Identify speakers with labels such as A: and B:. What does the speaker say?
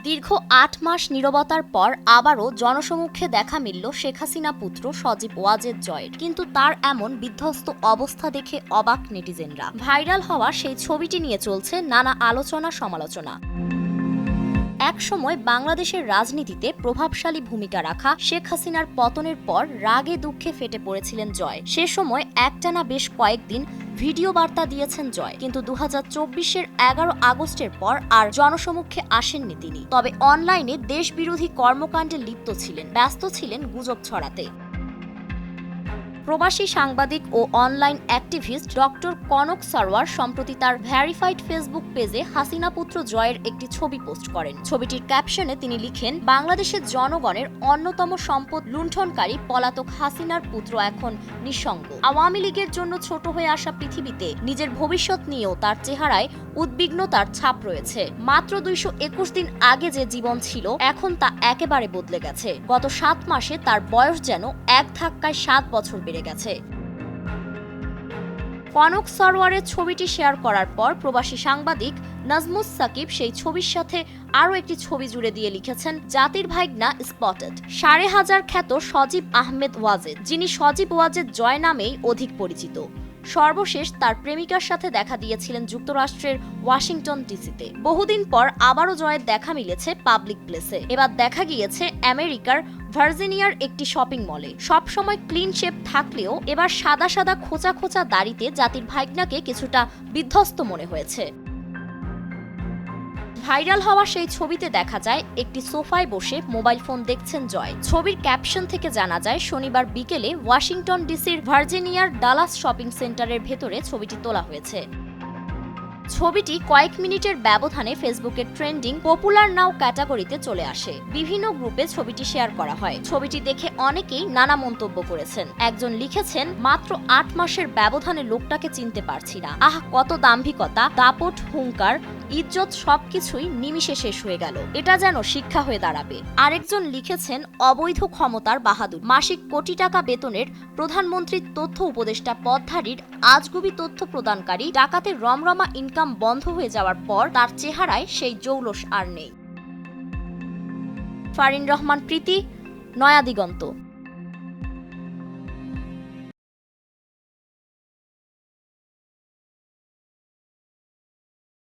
A: দীর্ঘ ৮ মাস নীরবতার পর আবারও জনসমক্ষে দেখা মিলল শেখ হাসিনা পুত্র সজীব ওয়াজেদ জয়ের। কিন্তু তার এমন বিধ্বস্ত অবস্থা দেখে অবাক নেটিজেনরা। ভাইরাল হওয়া সেই ছবিটি নিয়ে চলছে নানা আলোচনা সমালোচনা। একসময় বাংলাদেশের রাজনীতিতে প্রভাবশালী ভূমিকা রাখা শেখ হাসিনার পতনের পর রাগে দুঃখে ফেটে পড়েছিলেন জয়। সে সময় একটানা বেশ কয়েকদিন ভিডিও বার্তা দিয়েছেন জয়, কিন্তু 2024-এর 11 আগস্টের পর আর জনসমক্ষে আসেননি তিনি। তবে অনলাইনে দেশবিরোধী কর্মকাণ্ডে লিপ্ত ছিলেন, ব্যস্ত ছিলেন গুজব ছড়াতে। প্রবাসী সাংবাদিক ও online activist doctor Konok Sarwar সম্প্রতি তার ভেরিফাইড ফেসবুক পেজে হাসিনা পুত্র জয়ের একটি ছবি পোস্ট করেন। ছবিটির ক্যাপশনে তিনি লিখেন, বাংলাদেশের জনগণের অন্যতম সম্পদ লুণ্ঠনকারী পলাতক হাসিনার পুত্র এখন নিঃসঙ্গ। আওয়ামী লীগের জন্য ছোট হয়ে আসা পৃথিবীতে নিজের ভবিষ্যৎ নিয়েও তার চেহারায় উদ্বিগ্নতার ছাপ রয়েছে। মাত্র 221 দিন আগে যে জীবন ছিল, এখন তা একেবারে বদলে গেছে। গত 7 মাসে তার বয়স যেন এক ধাক্কায় 7 বছর বেড়ে গেছে। কনক সারওয়ারের ছবিটি শেয়ার করার পর প্রবাসী সাংবাদিক নাজমুস সাকিব সেই ছবির সাথে আরও একটি ছবি জুড়ে দিয়ে লিখেছেন, জাতির ভাইগনা স্পটেড। 5,500 খ্যাত সজীব আহমেদ ওয়াজেদ, যিনি সজীব ওয়াজেদ জয় নামেই অধিক পরিচিত, সর্বশেষ তার প্রেমিকার সাথে দেখা দিয়েছিলেন যুক্তরাষ্ট্রের ওয়াশিংটন ডিসিতে। বহুদিন পর আবারও জয়ের দেখা মিলেছে পাবলিক প্লেসে। এবার দেখা গিয়েছে আমেরিকার ভার্জিনিয়ার একটি শপিং মলে। সবসময় ক্লিন শেপ থাকলেও এবার সাদা সাদা খোঁচা খোঁচা দাড়িতে জাতির ভাইগনাকে কিছুটা বিধ্বস্ত মনে হয়েছে। ভাইরাল হওয়া সেই ছবিতে দেখা যায় একটি সোফায় বসে মোবাইল ফোন দেখছেন জয়। ছবির ক্যাপশন থেকে জানা যায়, শনিবার বিকেলে ওয়াশিংটন ডিসির ভার্জিনিয়ার ডালাস শপিং সেন্টারের ভেতরে ছবিটি তোলা হয়েছে। ছবিটি কয়েক মিনিটের ব্যবধানে ফেসবুকের ট্রেন্ডিং পপুলার নাও ক্যাটাগরিতে চলে আসে। বিভিন্ন গ্রুপে ছবিটি শেয়ার করা হয়। ছবিটি দেখে অনেকেই নানা মন্তব্য করেছেন। একজন লিখেছেন, মাত্র 8 মাসের ব্যবধানে লোকটাকে চিনতে পারছি না। আহ, কত দাম্ভিকতা, দাপট, হুঙ্কার, ইজ্জত সবকিছুই নিমিষে শেষ হয়ে গেল। এটা যেন শিক্ষা হয়ে দাঁড়াবে। আরেকজন লিখেছেন, অবৈধ ক্ষমতার বাহাদুর। মাসিক কোটি টাকা বেতনের প্রধানমন্ত্রীর তথ্য উপদেষ্টা পদধারীর আজগুবি তথ্য প্রদানকারী ডাকাতের রমরমা ইনকাম বন্ধ হয়ে যাওয়ার পর তার চেহারায় সেই জৌলস আর নেই। ফারিন রহমান প্রীতি, নয়া দিগন্ত।